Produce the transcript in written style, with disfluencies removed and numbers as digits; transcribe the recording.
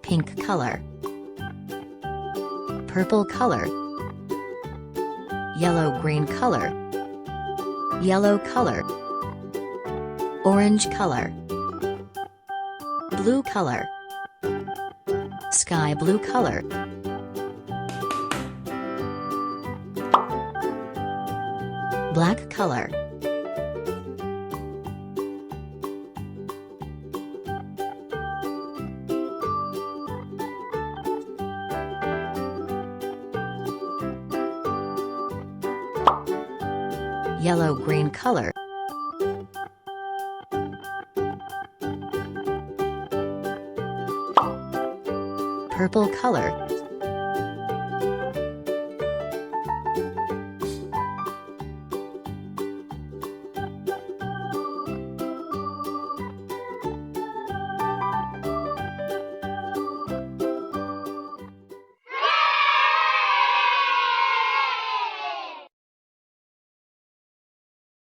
pink color, purple color, yellow-green color, yellow color, orange color, blue color, sky blue color, black color, yellow-green color, purple color,